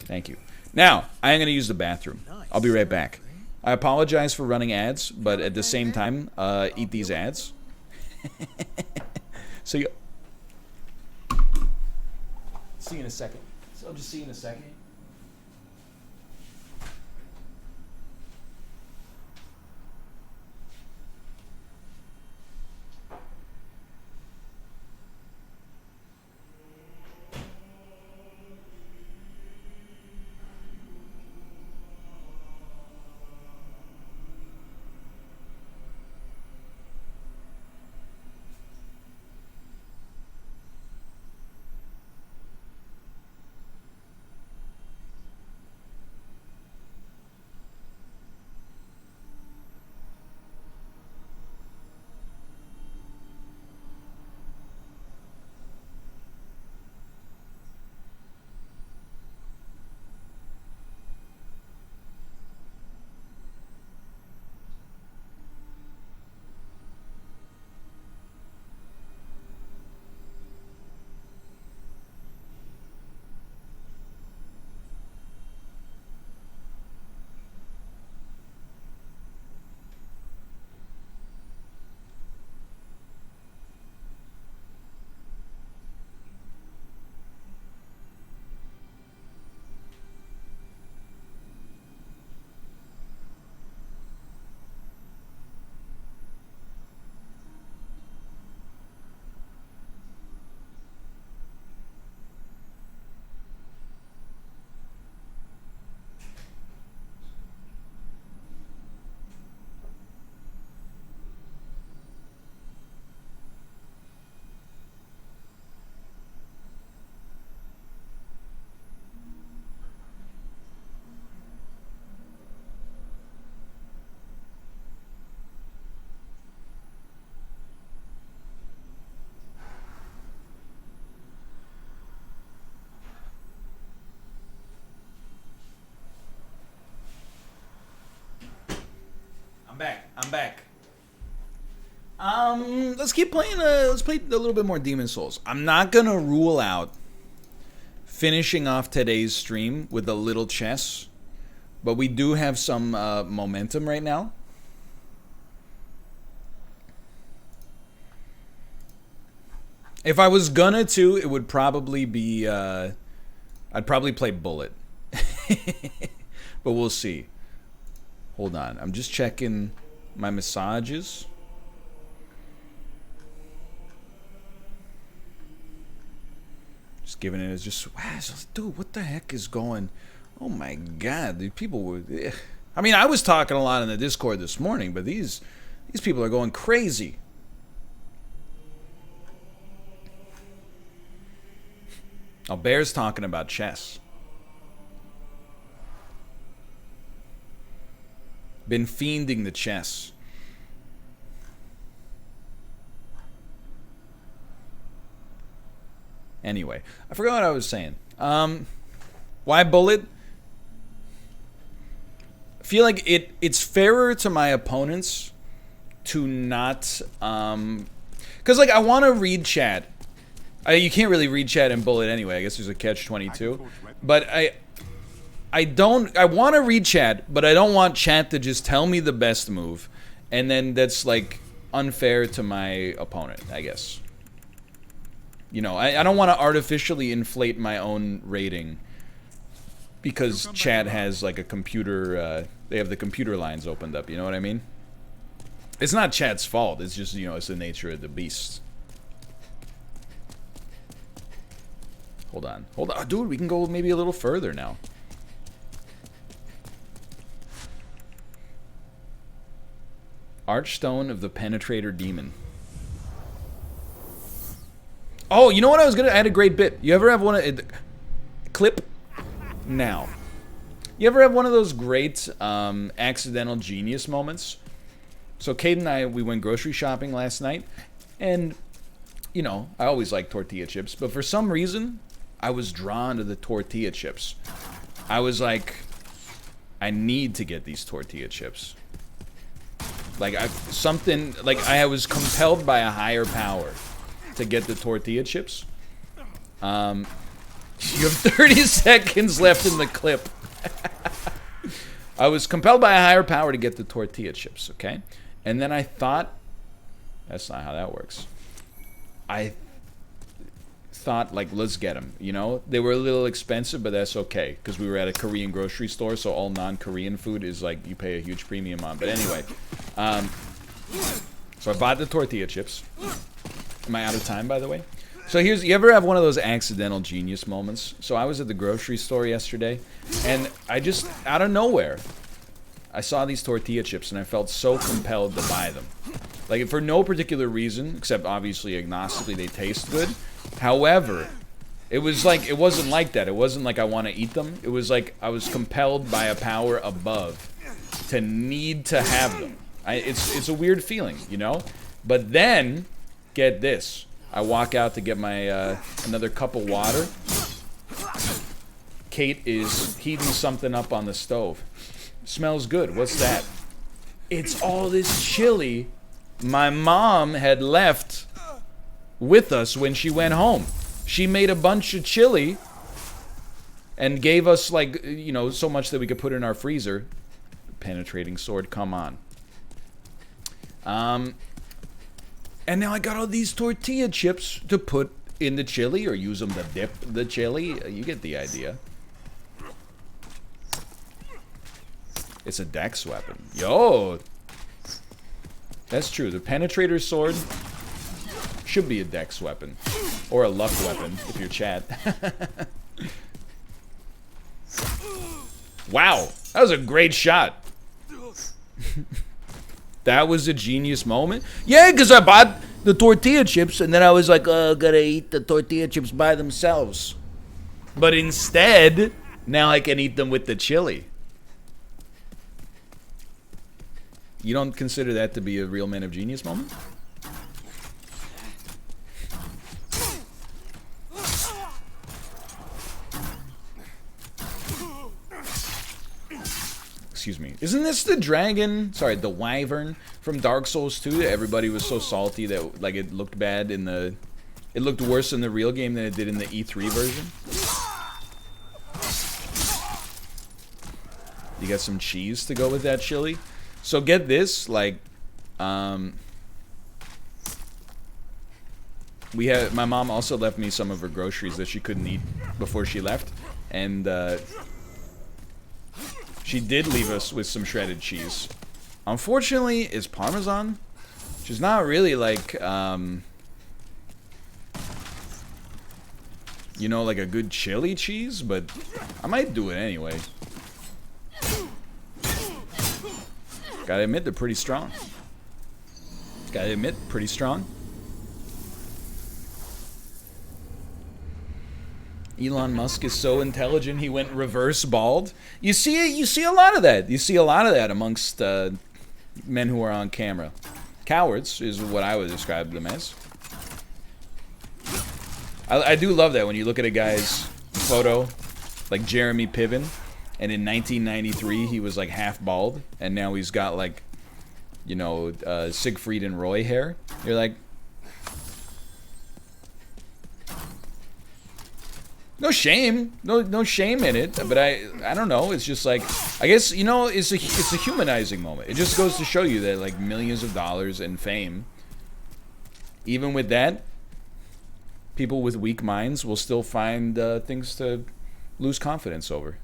Thank you. Now, I am going to use the bathroom. I'll be right back. I apologize for running ads, but at the same time, eat these ads. So you... See you in a second. So I'll just see you in a second. I'm back. Let's keep playing. Let's play a little bit more Demon Souls. I'm not gonna rule out finishing off today's stream with a little chess, but we do have some momentum right now. If I was gonna to, it would probably be. I'd probably play Bullet, but we'll see. Hold on, I'm just checking my massages. Just giving it as just, wow, dude, what the heck is going? Oh my God, dude, people were. I mean, I was talking a lot in the Discord this morning, but these people are going crazy. Oh, Bear's talking about chess. Been fiending the chess. Anyway, I forgot what I was saying. Why Bullet? I feel like it's fairer to my opponents to not... Because, like, I want to read chat. You can't really read chat in Bullet anyway. I guess there's a catch-22. But I want to read chat, but I don't want chat to just tell me the best move, and then that's like unfair to my opponent, I guess. You know, I don't want to artificially inflate my own rating because chat has like a computer, they have the computer lines opened up, you know what I mean? It's not chat's fault, it's just, you know, it's the nature of the beast. Hold on, dude, we can go maybe a little further now. Archstone of the Penetrator Demon. Oh, you know what I was gonna... I had a great bit. You ever have one of... Clip now. You ever have one of those great accidental genius moments? So Kate and I, we went grocery shopping last night, and, you know, I always like tortilla chips, but for some reason, I was drawn to the tortilla chips. I was like, I need to get these tortilla chips. Like, I was compelled by a higher power to get the tortilla chips. You have 30 seconds left in the clip. I was compelled by a higher power to get the tortilla chips, okay? And then I thought... That's not how that works. I thought, like, let's get them, you know? They were a little expensive, but that's okay, because we were at a Korean grocery store, so all non-Korean food is, like, you pay a huge premium on. But anyway, so I bought the tortilla chips. Am I out of time, by the way? So here's, you ever have one of those accidental genius moments? So I was at the grocery store yesterday, and I just, out of nowhere, I saw these tortilla chips, and I felt so compelled to buy them. Like, for no particular reason, except obviously agnostically they taste good. However, it was like, it wasn't like that. It wasn't like I want to eat them. It was like I was compelled by a power above to need to have them. It's a weird feeling, you know? But then, get this. I walk out to get my another cup of water. Kate is heating something up on the stove. Smells good. What's that? It's all this chili my mom had left with us when she went home. She made a bunch of chili and gave us, like, you know, so much that we could put in our freezer. Penetrating sword, come on. And now I got all these tortilla chips to put in the chili or use them to dip the chili. You get the idea. It's a dex weapon. Yo! That's true. The penetrator sword should be a dex weapon. Or a luck weapon, if you're Chad. Wow! That was a great shot. That was a genius moment? Yeah, because I bought the tortilla chips, and then I was like, gotta eat the tortilla chips by themselves. But instead, now I can eat them with the chili. You don't consider that to be a real man of genius moment? Excuse me. Isn't this the dragon? Sorry, the wyvern from Dark Souls 2 that everybody was so salty that, like, it looked bad in the... It looked worse in the real game than it did in the E3 version? You got some cheese to go with that chili? So get this, like, we had, my mom also left me some of her groceries that she couldn't eat before she left, and she did leave us with some shredded cheese. Unfortunately, it's Parmesan, which is not really like, you know, like a good chili cheese, but I might do it anyway. Gotta admit, they're pretty strong. Gotta admit, pretty strong. Elon Musk is so intelligent, he went reverse bald. You see it. You see a lot of that. You see a lot of that amongst men who are on camera. Cowards is what I would describe them as. I do love that when you look at a guy's photo, like Jeremy Piven. And in 1993, he was like half bald, and now he's got like, you know, Siegfried and Roy hair. You're like, no shame, no shame in it. But I don't know. It's just like, I guess, you know, it's a humanizing moment. It just goes to show you that, like, millions of dollars and fame, even with that, people with weak minds will still find things to lose confidence over.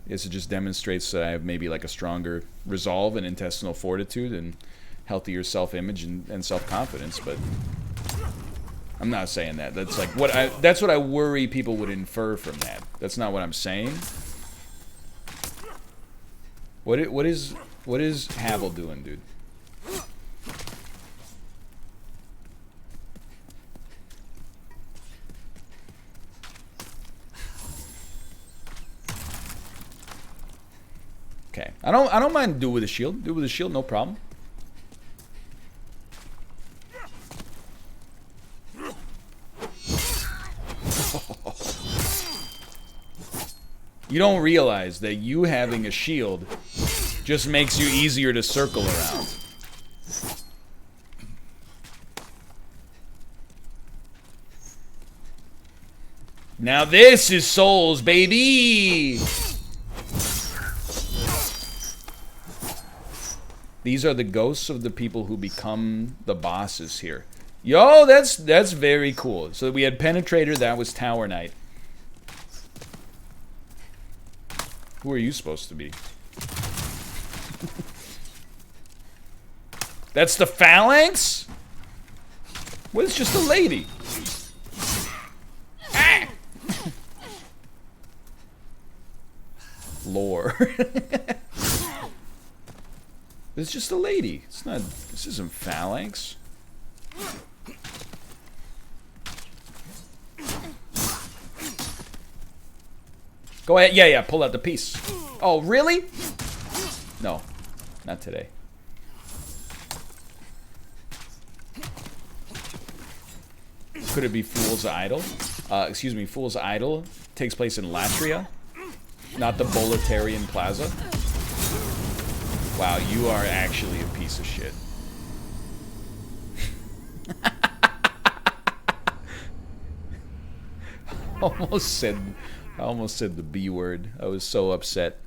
It just demonstrates that I have maybe like a stronger resolve and intestinal fortitude and healthier self-image and self-confidence, but I'm not saying that. That's like that's what I worry people would infer from that. That's not what I'm saying. What is Havel doing, dude? Okay, I don't mind do with a shield. Do with a shield, no problem. You don't realize that you having a shield just makes you easier to circle around. Now this is Souls, baby! These are the ghosts of the people who become the bosses here. Yo, that's very cool. So we had Penetrator, that was Tower Knight. Who are you supposed to be? That's the Phalanx? Well, it's just a lady. Ah! Lore. It's just a lady. It's not. This isn't Phalanx. Go ahead. Yeah. Pull out the piece. Oh, really? No, not today. Could it be Fool's Idol? Excuse me, Fool's Idol takes place in Latria, not the Boletarian Plaza. Wow, you are actually a piece of shit. I almost said the B word. I was so upset.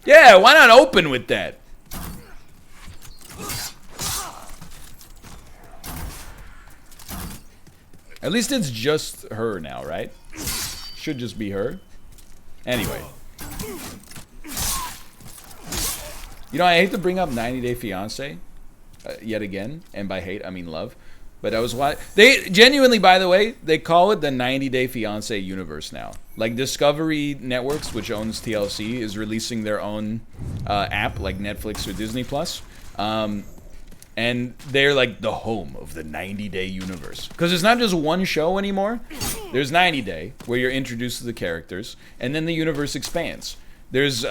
Yeah, why not open with that? At least it's just her now, right? Should just be her. Anyway. You know, I hate to bring up 90 Day Fiancé yet again. And by hate, I mean love. But I was they genuinely, by the way, they call it the 90 Day Fiancé universe now. Like Discovery Networks, which owns TLC, is releasing their own app like Netflix or Disney Plus. And they're like the home of the 90 Day universe. Because it's not just one show anymore. There's 90 Day, where you're introduced to the characters, and then the universe expands. There's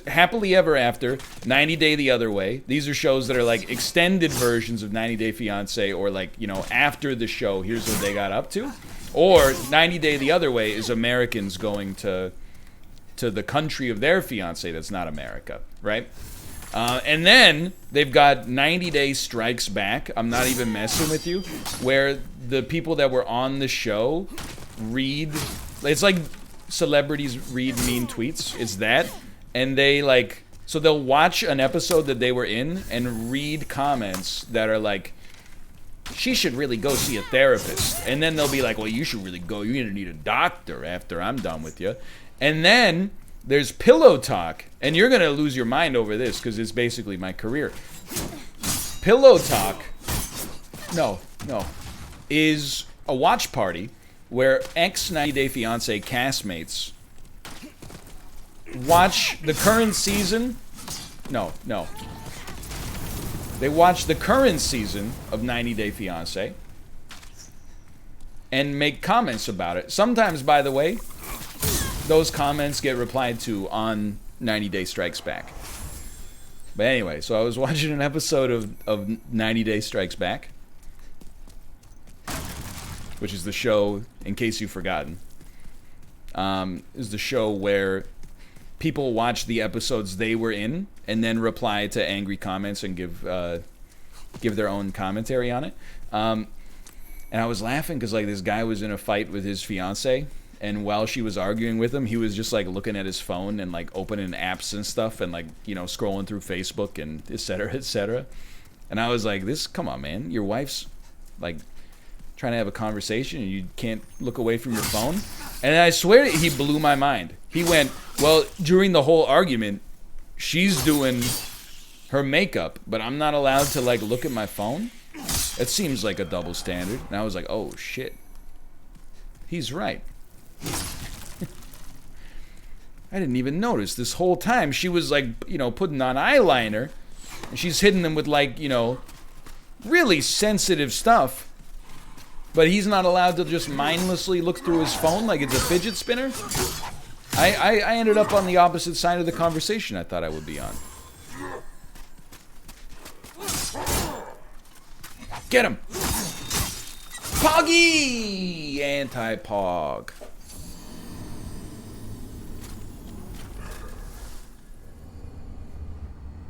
Happily Ever After, 90 Day the Other Way. These are shows that are like extended versions of 90 Day Fiancé, or like, you know, after the show, here's what they got up to. Or 90 Day the Other Way is Americans going to the country of their fiancé that's not America, right? And then they've got 90 Day Strikes Back. I'm not even messing with you. Where the people that were on the show read. It's like celebrities read mean tweets. It's that. And they like. So they'll watch an episode that they were in and read comments that are like, she should really go see a therapist. And then they'll be like, well, you should really go. You're going to need a doctor after I'm done with you. And then there's Pillow Talk, and you're going to lose your mind over this because it's basically my career. Pillow Talk, no, is a watch party where ex-90 Day Fiancé castmates watch the current season. No. They watch the current season of 90 Day Fiancé and make comments about it. Sometimes, by the way, those comments get replied to on 90 Day Strikes Back. But anyway, so I was watching an episode of 90 Day Strikes Back, which is the show, in case you've forgotten, is the show where people watch the episodes they were in and then reply to angry comments and give their own commentary on it. And I was laughing because like this guy was in a fight with his fiance. And while she was arguing with him, he was just like looking at his phone and like opening apps and stuff and like, you know, scrolling through Facebook and et cetera, et cetera. And I was like, come on, man. Your wife's like trying to have a conversation and you can't look away from your phone. And I swear he blew my mind. He went, well, during the whole argument, she's doing her makeup, but I'm not allowed to like look at my phone. It seems like a double standard. And I was like, oh shit. He's right. I didn't even notice this whole time. She was like, you know, putting on eyeliner, and she's hitting them with like, you know, really sensitive stuff. But he's not allowed to just mindlessly look through his phone like it's a fidget spinner. I ended up on the opposite side of the conversation I thought I would be on. Get him! Poggy! Anti-pog.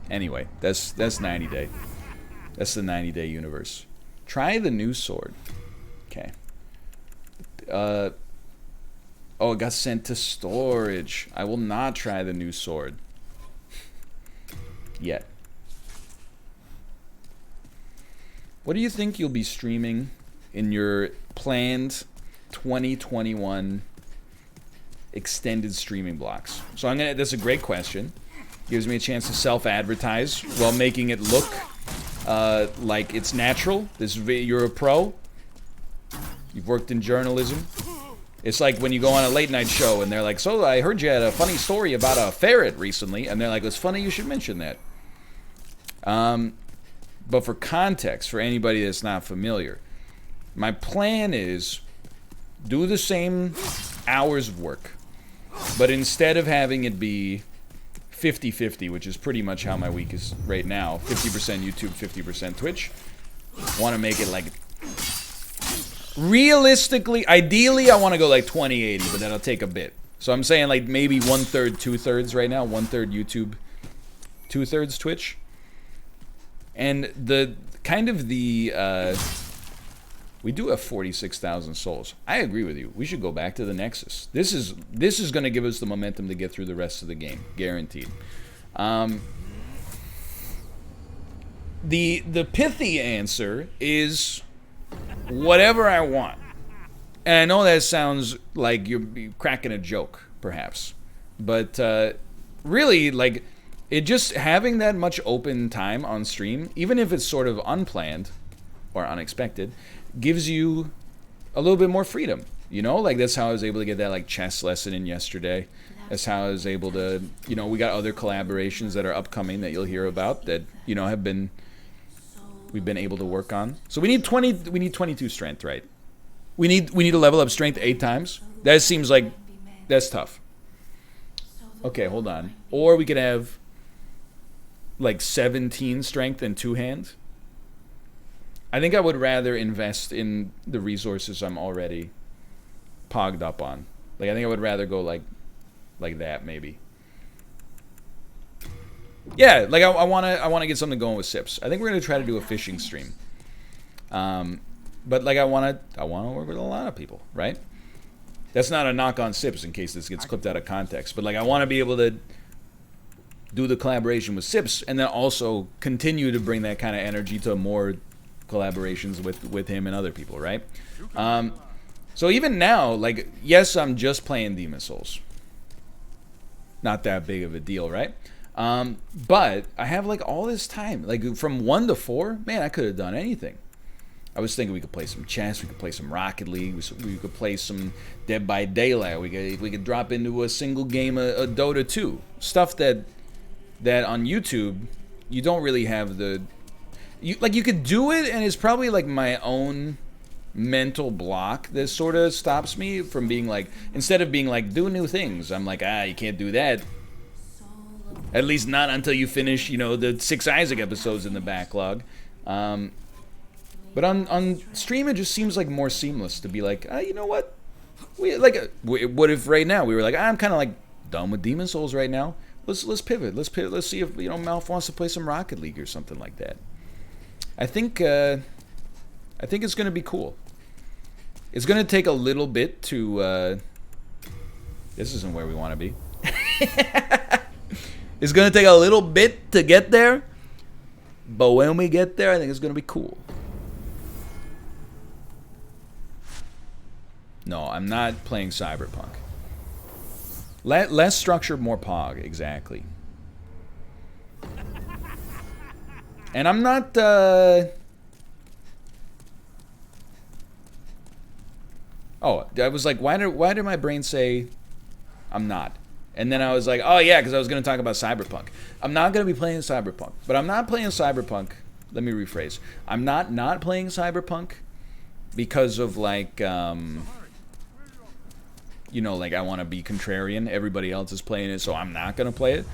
Anyway, that's 90 Day. That's the 90-day universe. Try the new sword. Okay. Oh, it got sent to storage. I will not try the new sword. Yet. What do you think you'll be streaming in your planned 2021 extended streaming blocks? So that's a great question. Gives me a chance to self-advertise while making it look like it's natural. You're a pro. You've worked in journalism. It's like when you go on a late night show and they're like, so I heard you had a funny story about a ferret recently. And they're like, it's funny you should mention that. But for context, for anybody that's not familiar, my plan is do the same hours of work, but instead of having it be 50-50, which is pretty much how my week is right now, 50% YouTube, 50% Twitch, want to make it like, realistically, ideally, I want to go like 20-80, but that'll take a bit. So I'm saying like maybe 1/3, 2/3 right now, 1/3 YouTube, 2/3 Twitch. And we do have 46,000 souls. I agree with you. We should go back to the Nexus. This is going to give us the momentum to get through the rest of the game, guaranteed. The pithy answer is whatever I want. And I know that sounds like you're cracking a joke, perhaps, but really, like, it just having that much open time on stream, even if it's sort of unplanned or unexpected, gives you a little bit more freedom, you know? Like, that's how I was able to get that, like, chess lesson in yesterday. That's how I was able to, you know, we got other collaborations that are upcoming that you'll hear about that, you know, we've been able to work on. So we need 22 strength, right? We need to level up strength 8 times. That seems like, that's tough. Okay, hold on. Or we could have like 17 strength and 2 hands. I think I would rather invest in the resources I'm already pogged up on. Like, I think I would rather go like that, maybe. Yeah, like I wanna get something going with Sips. I think we're gonna try to do a fishing stream. But like I wanna work with a lot of people, right? That's not a knock on Sips in case this gets clipped out of context. But like I wanna be able to do the collaboration with Sips and then also continue to bring that kind of energy to more collaborations with him and other people, right? So even now, like, yes, I'm just playing Demon Souls. Not that big of a deal, right? But I have like all this time, like from 1 to 4, man, I could have done anything. I was thinking we could play some chess, we could play some Rocket League, we could play some Dead by Daylight, we could drop into a single game of Dota 2. Stuff that on YouTube you don't really have you could do it, and it's probably like my own mental block that sort of stops me from being like, instead of being like, do new things, I'm like, you can't do that. At least not until you finish, you know, the 6 Isaac episodes in the backlog. But on stream, it just seems like more seamless to be like, you know what? What if right now we were like, I'm kind of like done with Demon Souls right now. Let's pivot. Let's see if, you know, Malf wants to play some Rocket League or something like that. I think it's gonna be cool. It's gonna take a little bit to. This isn't where we want to be. It's gonna take a little bit to get there, but when we get there, I think it's gonna be cool. No, I'm not playing Cyberpunk. Less structure, more pog, exactly. And I'm not. Oh, I was like, why did my brain say I'm not? And then I was like, oh yeah, because I was going to talk about Cyberpunk. I'm not going to be playing Cyberpunk, but I'm not playing Cyberpunk. Let me rephrase. I'm not playing Cyberpunk because of like, you know, like I want to be contrarian. Everybody else is playing it, so I'm not going to play it.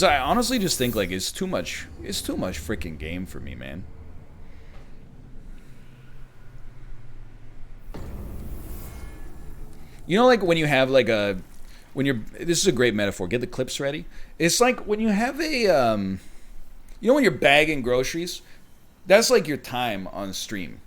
I honestly just think like it's too much freaking game for me, man. You know, like when you have like this is a great metaphor. Get the clips ready. It's like when you have a, you know, when you're bagging groceries, That's like your time on stream.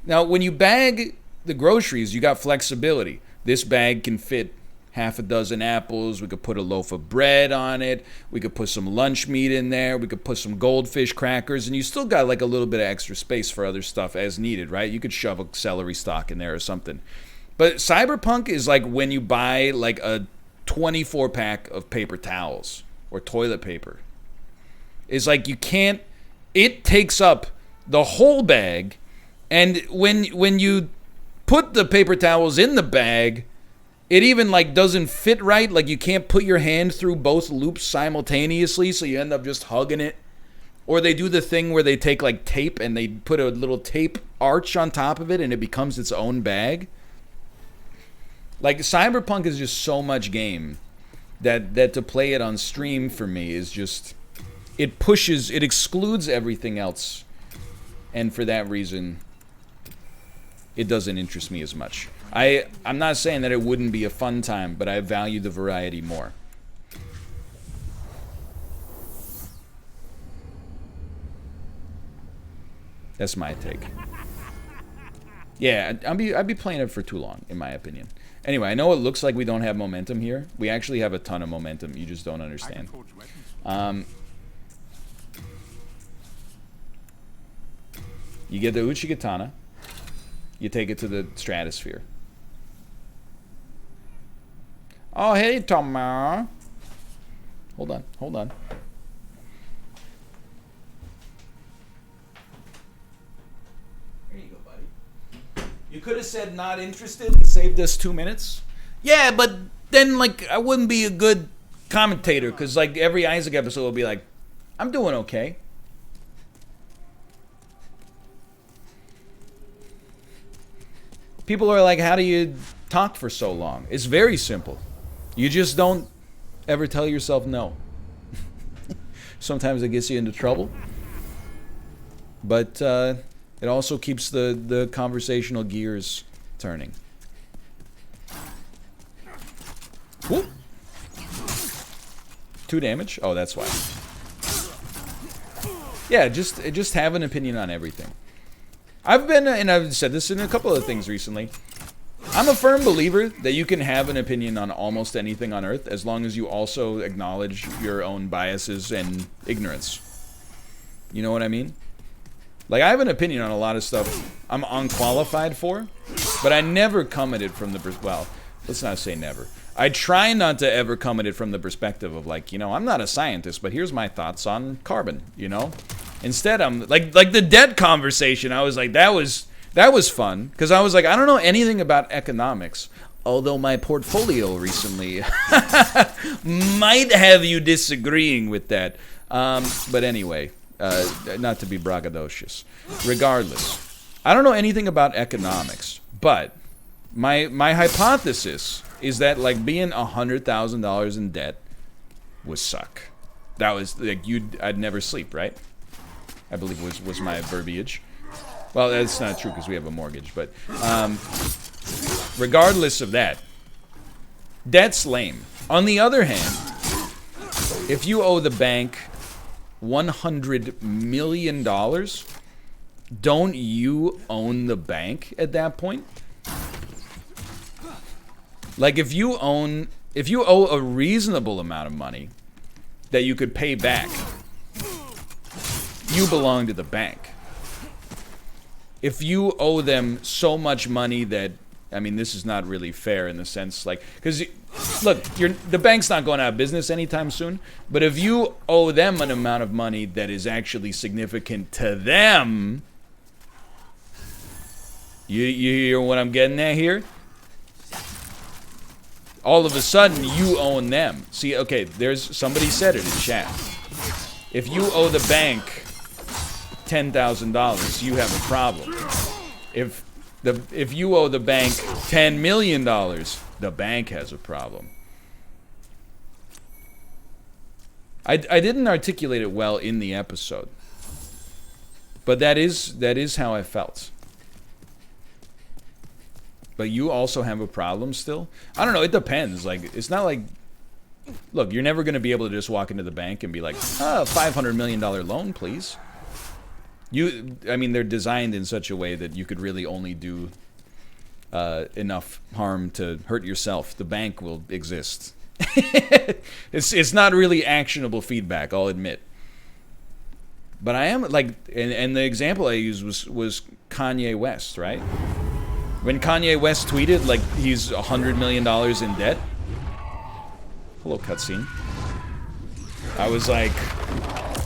Now, when you bag the groceries, you got flexibility. This bag can fit half a dozen apples. We could put a loaf of bread on it. We could put some lunch meat in there. We could put some goldfish crackers. And you still got like a little bit of extra space for other stuff as needed, right? You could shove a celery stalk in there or something. But Cyberpunk is like when you buy like a 24-pack of paper towels or toilet paper. It's like you can't... It takes up the whole bag. And when you put the paper towels in the bag... It even like doesn't fit right. Like you can't put your hand through both loops simultaneously, so you end up just hugging it. Or they do the thing where they take like tape and they put a little tape arch on top of it and it becomes its own bag. Like Cyberpunk is just so much game that to play it on stream for me is just... It excludes everything else. And for that reason, it doesn't interest me as much. I'm not saying that it wouldn't be a fun time, but I value the variety more. That's my take. Yeah, I'd be playing it for too long, in my opinion. Anyway, I know it looks like we don't have momentum here. We actually have a ton of momentum. You just don't understand. You get the Uchigatana. You take it to the stratosphere. Oh, hey, Tom. Hold on. There you go, buddy. You could have said not interested and saved us 2 minutes. Yeah, but then, like, I wouldn't be a good commentator, because, like, every Isaac episode will be like, I'm doing okay. People are like, how do you talk for so long? It's very simple. You just don't ever tell yourself no. Sometimes it gets you into trouble. But it also keeps the conversational gears turning. Whoop. 2 damage? Oh, that's why. Yeah, just have an opinion on everything. I've been, and I've said this in a couple of things recently, I'm a firm believer that you can have an opinion on almost anything on Earth as long as you also acknowledge your own biases and ignorance. You know what I mean? Like, I have an opinion on a lot of stuff I'm unqualified for, but I never come at it from the, well, let's not say never. I try not to ever come at it from the perspective of like, you know, I'm not a scientist, but here's my thoughts on carbon, you know? Instead, I'm like the debt conversation. I was like, that was fun because I was like, I don't know anything about economics. Although my portfolio recently might have you disagreeing with that. But anyway, not to be braggadocious. Regardless, I don't know anything about economics, but my hypothesis is that like being $100,000 in debt would suck. That was like I'd never sleep, right? I believe was my verbiage. Well, that's not true because we have a mortgage, but regardless of that, debt's lame. On the other hand, if you owe the bank $100 million, don't you own the bank at that point? Like if you owe a reasonable amount of money that you could pay back, you belong to the bank. If you owe them so much money that, I mean, this is not really fair in the sense, like, because, look, the bank's not going out of business anytime soon, but if you owe them an amount of money that is actually significant to them, you hear what I'm getting at here? All of a sudden, you own them. See, okay, somebody said it in chat. If you owe the bank $10,000, you have a problem. If you owe the bank $10 million, the bank has a problem. I didn't articulate it well in the episode, but that is how I felt. But you also have a problem still? I don't know, it depends. Like, it's not like, look, you're never going to be able to just walk into the bank and be like, $500 million loan, please. I mean, they're designed in such a way that you could really only do enough harm to hurt yourself. The bank will exist. It's not really actionable feedback, I'll admit. But I am, like, and the example I used was Kanye West, right? When Kanye West tweeted, like, he's $100 million in debt. Hello, cutscene. I was like,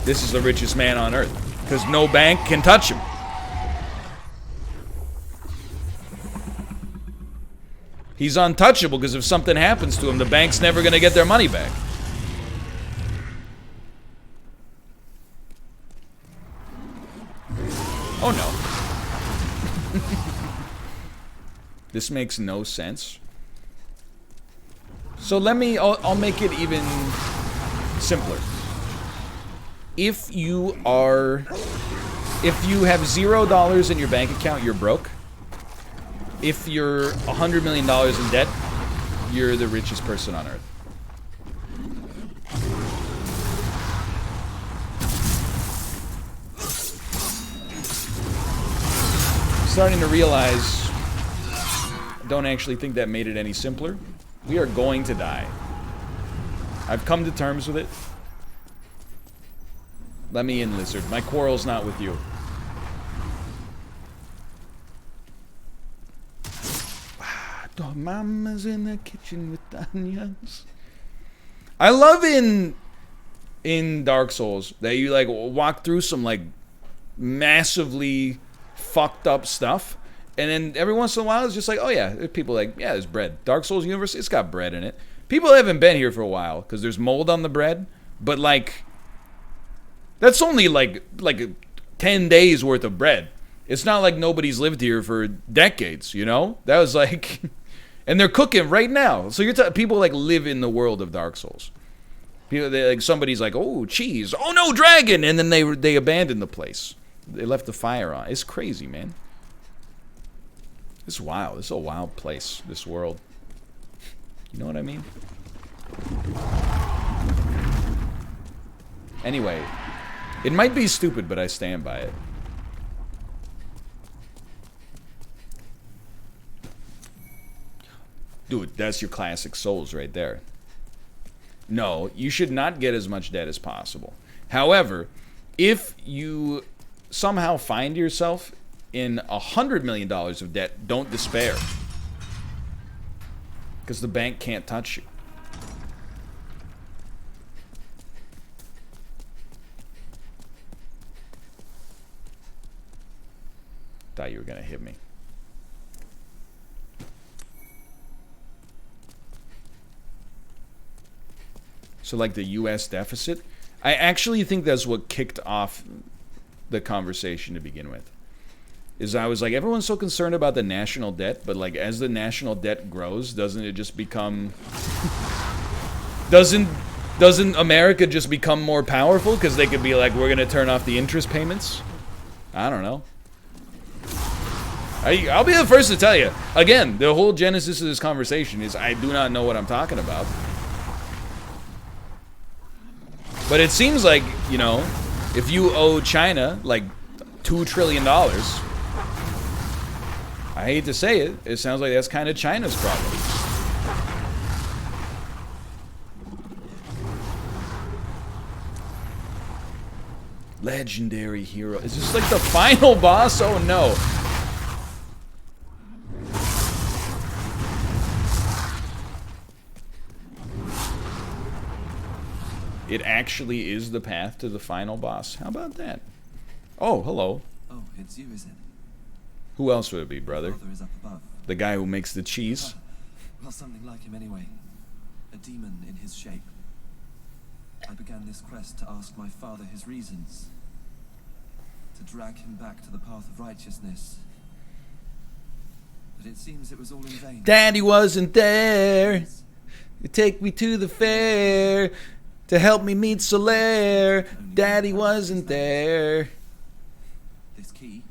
this is the richest man on earth. Because no bank can touch him. He's untouchable because if something happens to him, the bank's never going to get their money back. Oh no. This makes no sense. So I'll make it even simpler. If you have $0 in your bank account, you're broke. If you're $100 million in debt, you're the richest person on earth. Starting to realize I don't actually think that made it any simpler. We are going to die. I've come to terms with it. Let me in, lizard. My quarrel's not with you. Oh, mama's in the kitchen with the onions. I love in Dark Souls that you like walk through some like massively fucked up stuff, and then every once in a while it's just like, oh yeah, people like, yeah, there's bread. Dark Souls universe, it's got bread in it. People haven't been here for a while because there's mold on the bread, but like that's only like 10 days worth of bread. It's not like nobody's lived here for decades, you know? That was like and they're cooking right now. So you're people like live in the world of Dark Souls. People, like somebody's like, oh, cheese. Oh no, dragon, and then they abandon the place. They left the fire on. It's crazy, man. It's wild. It's a wild place, this world. You know what I mean? Anyway, it might be stupid, but I stand by it. Dude, that's your classic Souls right there. No, you should not get as much debt as possible. However, if you somehow find yourself in $100 million of debt, don't despair. Because the bank can't touch you. Thought you were gonna hit me. So like the US deficit, I actually think that's what kicked off the conversation to begin with. Is I was like, everyone's so concerned about the national debt, but like as the national debt grows, doesn't it just become doesn't America just become more powerful because they could be like, we're gonna turn off the interest payments? I don't know. I'll be the first to tell you. Again, the whole genesis of this conversation is I do not know what I'm talking about. But it seems like, you know, if you owe China like $2 trillion, I hate to say it, it sounds like that's kind of China's problem. Legendary hero. Is this like the final boss? Oh no. It actually is the path to the final boss. How about that? Oh, hello. Oh, it's you, is it? Who else would it be, brother? Father is up above. The guy who makes the cheese? Well, something like him anyway. A demon in his shape. I began this quest to ask my father his reasons. To drag him back to the path of righteousness. But it seems it was all in vain. Daddy wasn't there. You take me to the fair. To help me meet Solaire. Daddy wasn't there. This key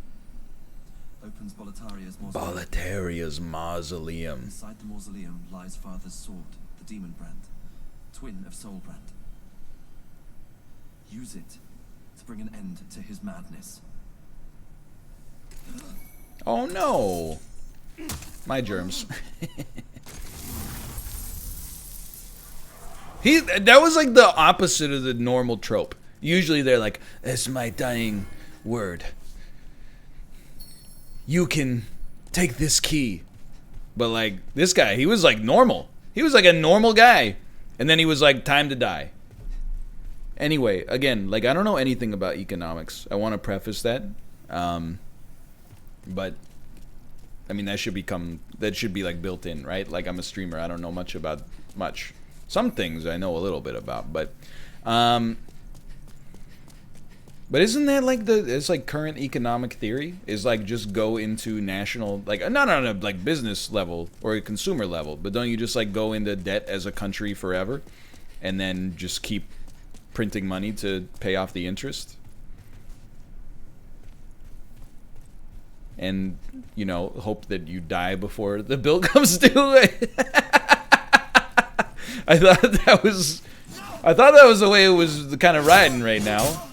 opens Boletaria's mausoleum. Boletaria's mausoleum. Inside the mausoleum lies Father's sword, the demon brand, twin of Soul brand. Use it to bring an end to his madness. Oh no. My germs. That was like the opposite of the normal trope. Usually they're like, "That's my dying word. You can take this key." But like this guy, he was like normal. He was like a normal guy. And then he was like, "Time to die." Anyway, again, like I don't know anything about economics. I want to preface that. But I mean that should be like built in, right? Like I'm a streamer. I don't know much about much. Some things I know a little bit about, but isn't that like it's like current economic theory is like just go into national, like not on a like business level or a consumer level, but don't you just like go into debt as a country forever and then just keep printing money to pay off the interest? And, you know, hope that you die before the bill comes due. I thought that was the way it was kind of riding right now.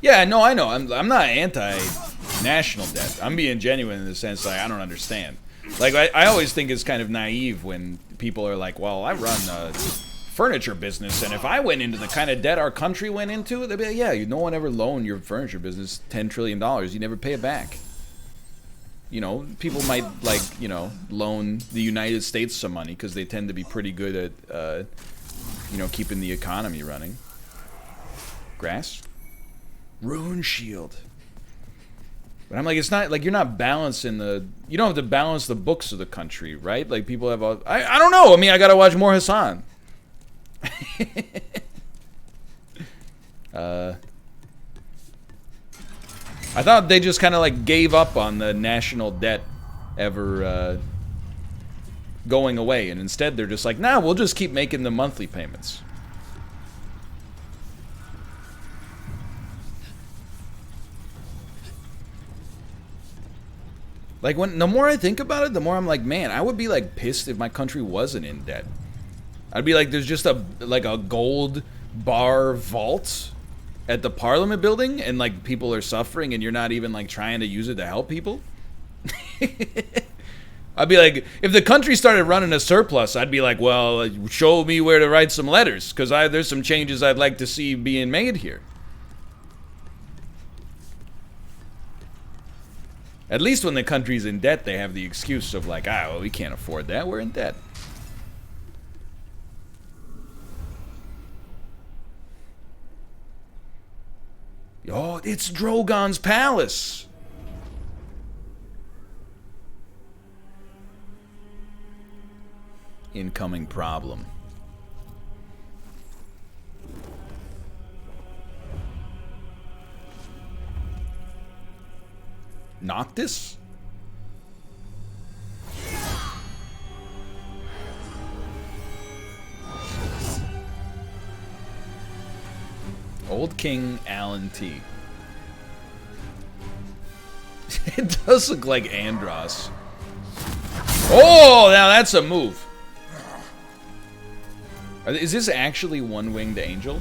Yeah, no, I know. I'm not anti-national debt. I'm being genuine in the sense like I don't understand. Like I always think it's kind of naive when people are like, "Well, I run a furniture business, and if I went into the kind of debt our country went into," they'd be like, "Yeah, no one ever loaned your furniture business $10 trillion. You never pay it back." You know, people might like, you know, loan the United States some money because they tend to be pretty good at, you know, keeping the economy running. Grass, Rune Shield. But I'm like, it's not like you're not balancing you don't have to balance the books of the country, right? Like people have all, I don't know. I mean, I gotta watch more Hassan. I thought they just kind of like gave up on the national debt ever going away, and instead they're just like, nah, we'll just keep making the monthly payments. Like the more I think about it, the more I'm like, man, I would be like pissed if my country wasn't in debt. I'd be like, there's just a gold bar vault at the Parliament building, and like people are suffering, and you're not even like trying to use it to help people. I'd be like, if the country started running a surplus, I'd be like, well, show me where to write some letters, because there's some changes I'd like to see being made here. At least when the country's in debt, they have the excuse of like, well, we can't afford that, we're in debt. Oh, it's Drogon's palace. Incoming problem. Noctis? Old King Alan T. It does look like Andros. Oh, now that's a move. Is this actually one-winged angel?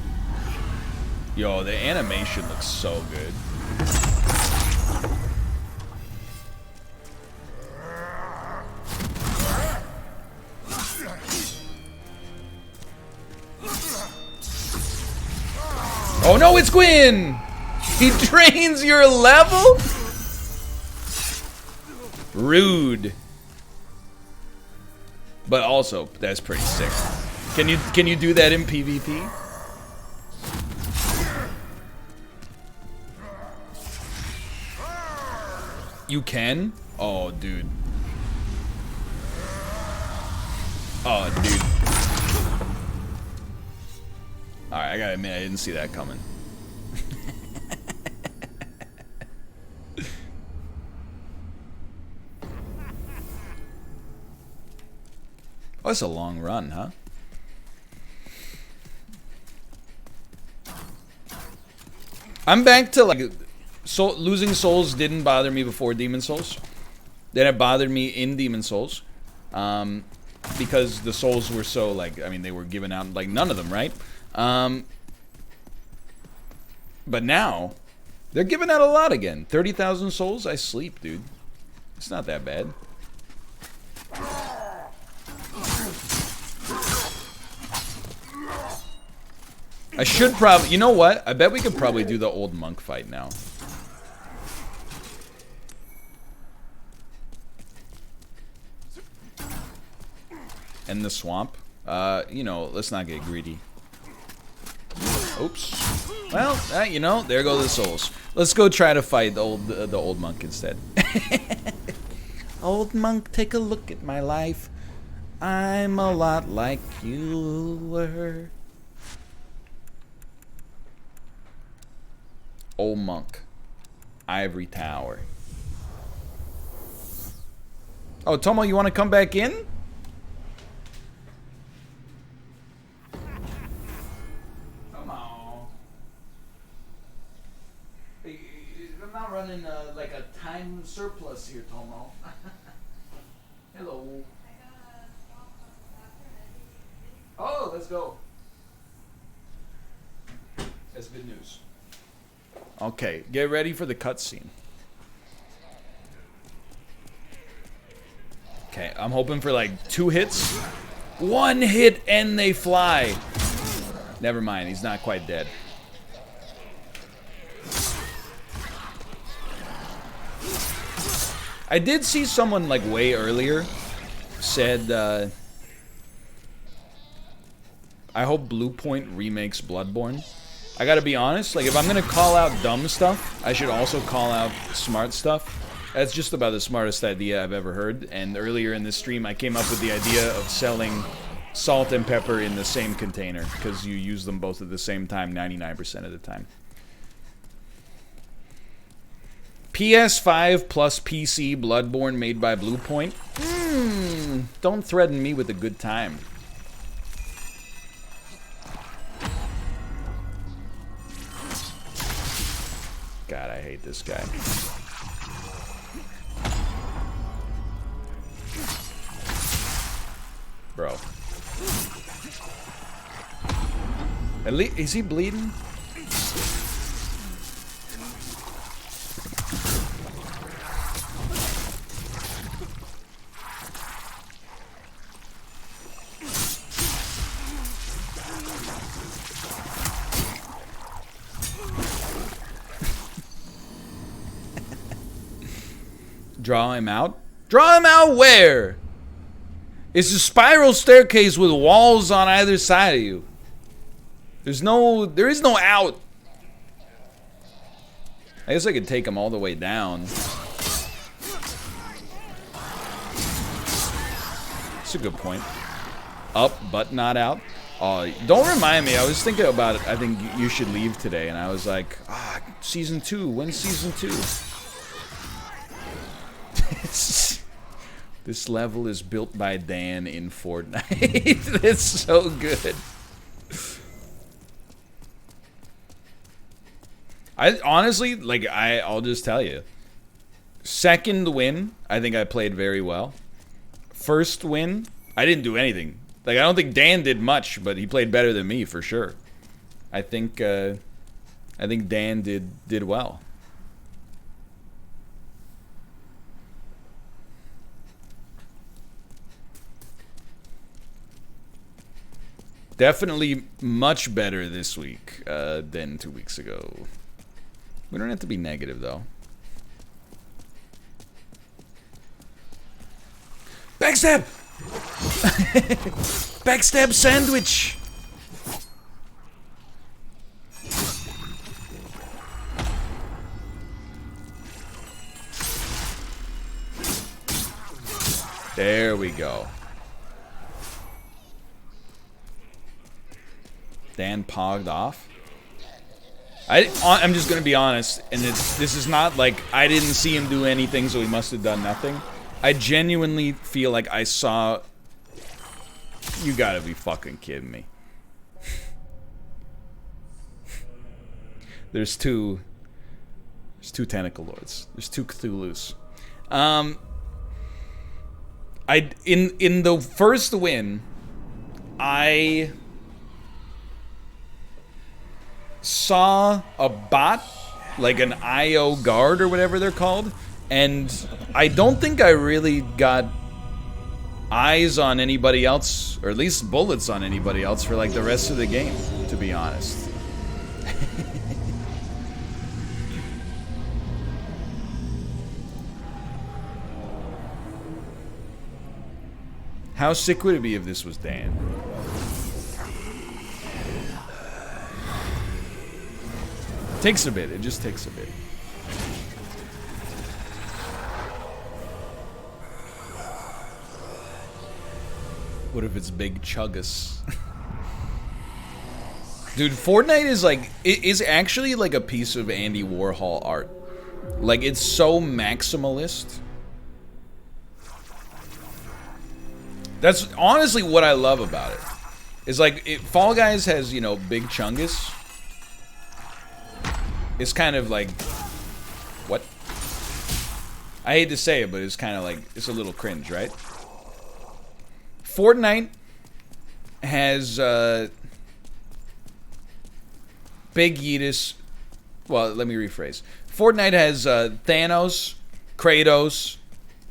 Yo, the animation looks so good. Oh no, it's Gwyn! He drains your level? Rude. But also, that's pretty sick. Can you do that in PvP? You can? Oh, dude. Oh, dude. Alright, I gotta admit, I didn't see that coming. Oh, it's a long run, huh? I'm back to, like, losing souls didn't bother me before Demon Souls. Then it bothered me in Demon Souls. because the souls were so, like, I mean, they were given out, like, none of them, right? But now, they're giving out a lot again. 30,000 souls? I sleep, dude. It's not that bad. I should probably... You know what? I bet we could probably do the old monk fight now. And the swamp. You know, let's not get greedy. Oops. Well, you know, there go the souls. Let's go try to fight the old monk instead. Old monk, take a look at my life. I'm a lot like you were. Old monk. Ivory Tower. Oh, Tomo, you want to come back in? Come on. I'm not running like a time surplus here, Tomo. Hello. Oh, let's go. That's good news. Okay, get ready for the cutscene. Okay, I'm hoping for like 2 hits. 1 hit and they fly. Never mind, he's not quite dead. I did see someone like way earlier said, I hope Bluepoint remakes Bloodborne. I gotta be honest, like if I'm gonna call out dumb stuff, I should also call out smart stuff. That's just about the smartest idea I've ever heard, and earlier in this stream I came up with the idea of selling salt and pepper in the same container, because you use them both at the same time 99% of the time. PS5 plus PC Bloodborne made by Bluepoint? Don't threaten me with a good time. God, I hate this guy. Bro. At least, is he bleeding? Draw him out? Draw him out where? It's a spiral staircase with walls on either side of you. There is no out. I guess I could take him all the way down. That's a good point. Up, but not out. Oh, don't remind me. I was thinking about it. I think you should leave today. And I was like, season 2. When's season 2? This level is built by Dan in Fortnite. It's so good. I honestly, like, I'll just tell you. Second win, I think I played very well. First win, I didn't do anything. Like, I don't think Dan did much, but he played better than me for sure. I think Dan did well. Definitely much better this week than 2 weeks ago. We don't have to be negative, though. Backstab! Backstab sandwich! There we go. Dan pogged off. I'm just gonna be honest, and this is not like I didn't see him do anything, so he must have done nothing. I genuinely feel like I saw. You gotta be fucking kidding me. There's two Tentacle Lords. There's 2 Cthulhu's. I In the first win, I saw a bot, like an IO guard or whatever they're called, and I don't think I really got eyes on anybody else, or at least bullets on anybody else for like the rest of the game, to be honest. How sick would it be if this was Dan? Takes a bit, it just takes a bit. What if it's Big Chuggus? Dude, Fortnite is like, it is actually like a piece of Andy Warhol art. Like, it's so maximalist. That's honestly what I love about it. Is like, Fall Guys has, you know, Big Chungus. It's kind of like, what? I hate to say it, but it's kind of like, it's a little cringe, right? Fortnite has Big Yeetus. Well, let me rephrase. Fortnite has Thanos, Kratos,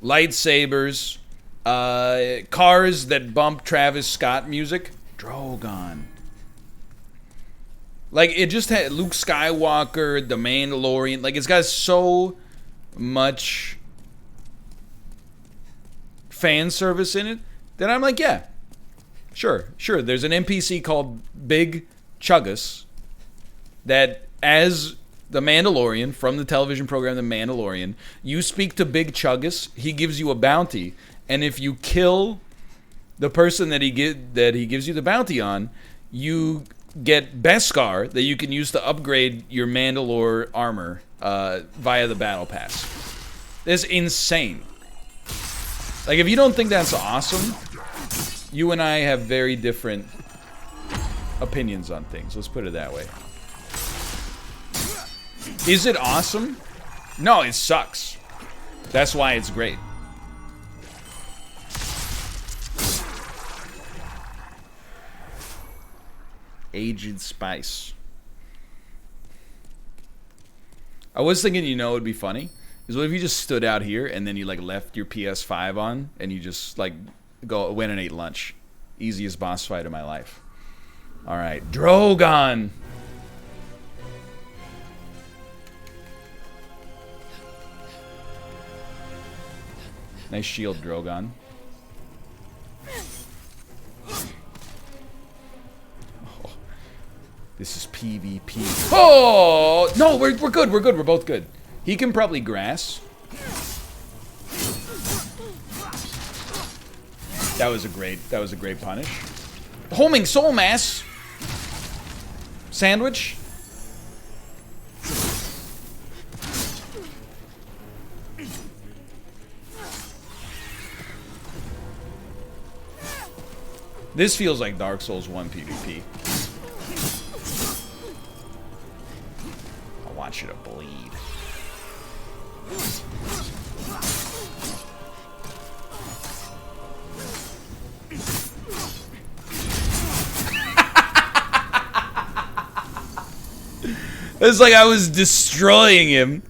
lightsabers, cars that bump Travis Scott music, Drogon. Like, it just had Luke Skywalker, The Mandalorian. Like, it's got so much fan service in it that I'm like, yeah, sure. There's an NPC called Big Chuggus that, as the Mandalorian from the television program The Mandalorian, you speak to Big Chuggus, he gives you a bounty, and if you kill the person that he gives you the bounty on, you get Beskar that you can use to upgrade your Mandalore armor via the battle pass. That's insane. Like, if you don't think that's awesome, you and I have very different opinions on things. Let's put it that way. Is it awesome? No, it sucks. That's why it's great. Aged Spice. I was thinking, you know, it'd be funny is what if you just stood out here and then you like left your PS5 on and you just like went and ate lunch. Easiest boss fight of my life. All right, Drogon. Nice shield, Drogon. Oh, this is PvP. Oh no, we're good. We're good. We're both good. He can probably grass. That was a great punish. Homing soul mass. Sandwich. This feels like Dark Souls 1 PvP. I want you to bleed. It's like I was destroying him.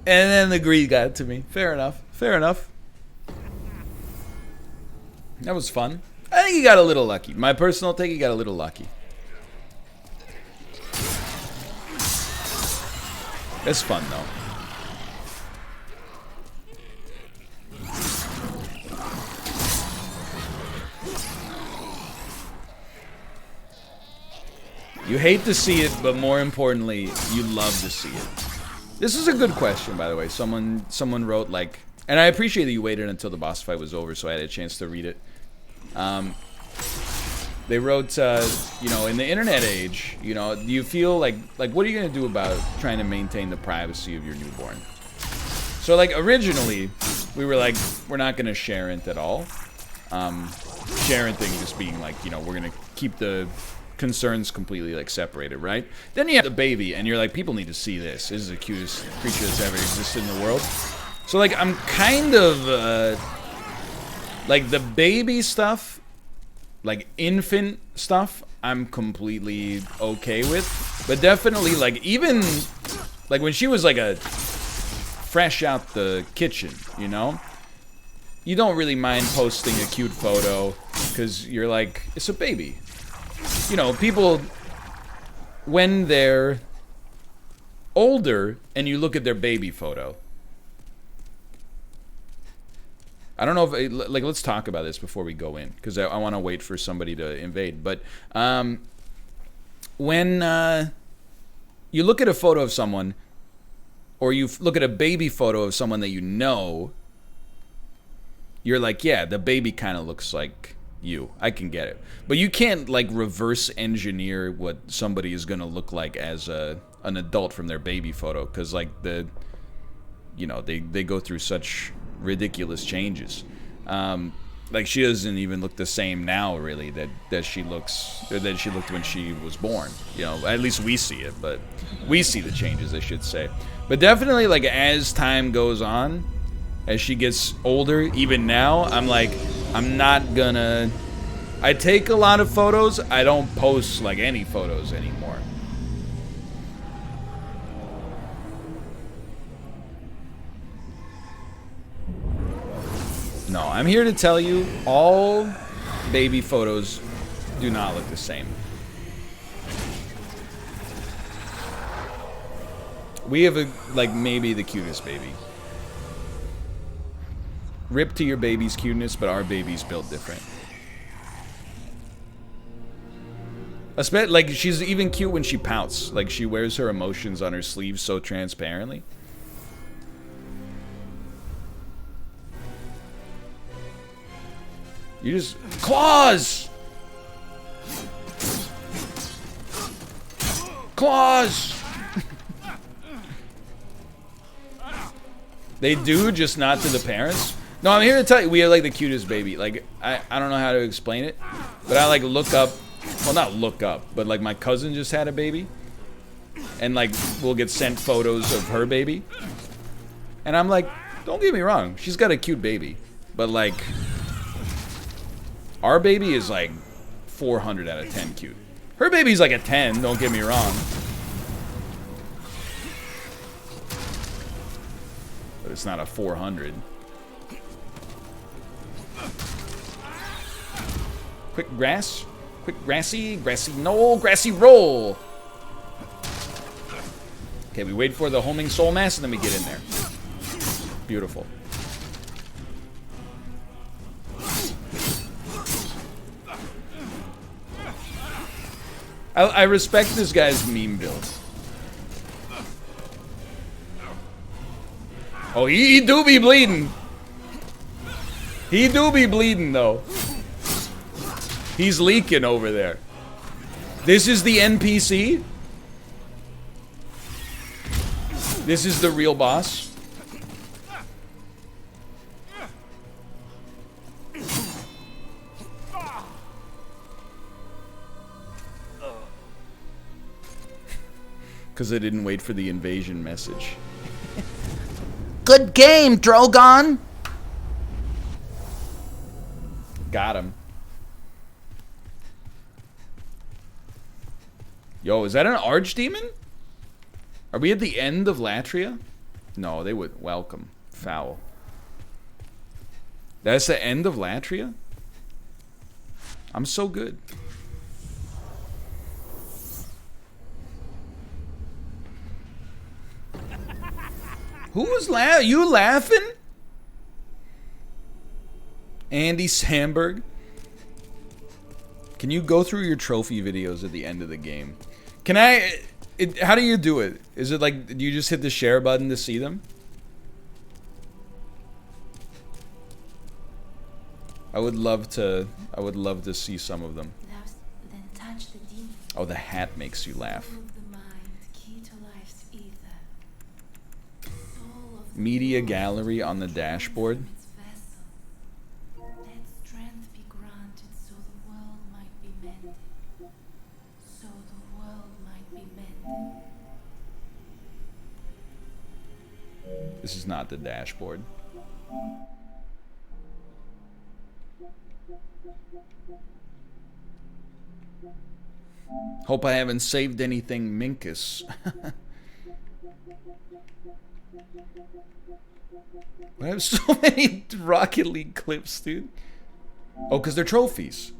And then the greed got to me. Fair enough. Fair enough. That was fun. I think he got a little lucky. My personal take, he got a little lucky. It's fun, though. You hate to see it, but more importantly, you love to see it. This is a good question, by the way. Someone wrote, like... And I appreciate that you waited until the boss fight was over so I had a chance to read it. They wrote, you know, in the internet age, you know, do you feel like what are you going to do about trying to maintain the privacy of your newborn? So, like, originally, we were like, we're not going to share it at all. Sharing thing just being like, you know, we're going to keep the concerns completely, like, separated, right? Then you have the baby, and you're like, people need to see this. This is the cutest creature that's ever existed in the world. So, like, I'm kind of Like the baby stuff, like infant stuff, I'm completely okay with. But definitely, like, even, like, when she was, like, fresh out the kitchen, you know? You don't really mind posting a cute photo, because you're like, it's a baby. You know, people, when they're older, and you look at their baby photo, I don't know if, like, let's talk about this before we go in, because I want to wait for somebody to invade. But when you look at a photo of someone, or you look at a baby photo of someone that you know, you're like, yeah, the baby kind of looks like you. I can get it. But you can't, like, reverse engineer what somebody is going to look like as an adult from their baby photo, because, like, you know, they go through such ridiculous changes. Like, she doesn't even look the same now, really, that she looks, or that she looked when she was born. You know, at least we see it, but we see the changes, I should say. But definitely, like, as time goes on, as she gets older, even now, I'm like, I'm not gonna... I take a lot of photos, I don't post, like, any photos anymore. No, I'm here to tell you, all baby photos do not look the same. We have, like, maybe the cutest baby. Rip to your baby's cuteness, but our baby's built different. Like, she's even cute when she pouts. Like, she wears her emotions on her sleeve so transparently. You just... Claws! Claws! They do, just not to the parents. No, I'm here to tell you, we have, like, the cutest baby. Like, I don't know how to explain it, but I, like, look up... Well, not look up, but, like, my cousin just had a baby. And, like, we'll get sent photos of her baby. And I'm like, don't get me wrong, she's got a cute baby. But, like... Our baby is, like, 400 out of 10 cute. Her baby's, like, a 10, don't get me wrong. But it's not a 400. Quick grass. Quick grassy. Grassy knoll. Grassy roll. Okay, we wait for the homing soul mass and then we get in there. Beautiful. I respect this guy's meme build. Oh, he do be bleeding. He do be bleeding, though. He's leaking over there. This is the NPC? This is the real boss? Because I didn't wait for the invasion message. Good game, Drogon! Got him. Yo, is that an archdemon? Are we at the end of Latria? No, they would welcome. Foul. That's the end of Latria? I'm so good. Who was you laughing? Andy Samberg. Can you go through your trophy videos at the end of the game? Can I... how do you do it? Is it like, do you just hit the share button to see them? I would love to see some of them. Then touch the demon. Oh, the hat makes you laugh. Media gallery on the dashboard. Let strength be granted so the world might be mended. So the world might be mended. This is not the dashboard. Hope I haven't saved anything Minkus. I have so many Rocket League clips, dude. Oh, because they're trophies.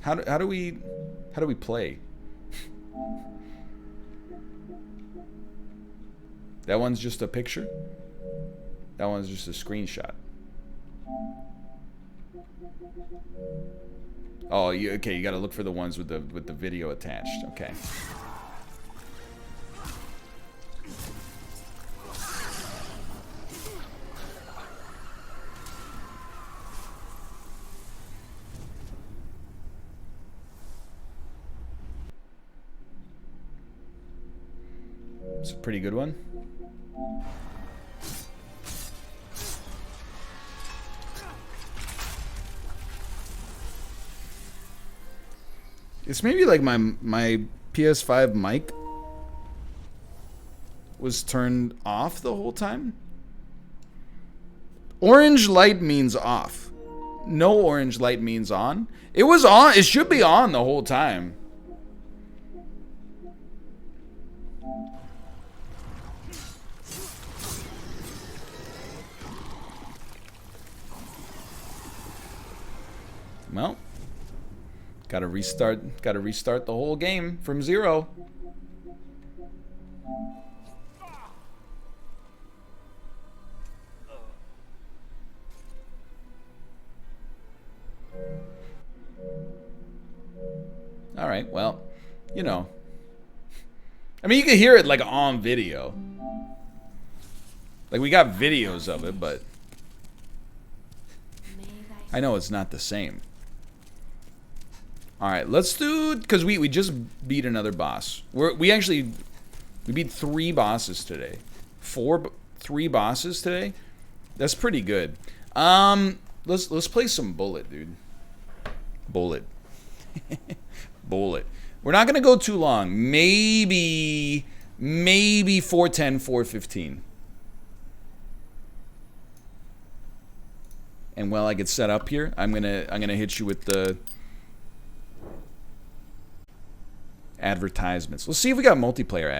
How do we play? That one's just a picture. That one's just a screenshot. Oh, okay. You got to look for the ones with the video attached. Okay. It's a pretty good one. It's maybe like my PS5 mic was turned off the whole time. Orange light means off. No orange light means on. It was on. It should be on the whole time. Well, gotta restart the whole game from zero. All right, well, you know. I mean, you can hear it like on video. Like we got videos of it, but I know it's not the same. All right, let's do, because we just beat another boss. We beat 3 bosses today. 3 bosses today. That's pretty good. Let's play some Bullet, dude. Bullet. Bullet. We're not gonna go too long. Maybe 410, 415. And while I get set up here, I'm gonna hit you with the advertisements. Let's see if we got multiplayer ads.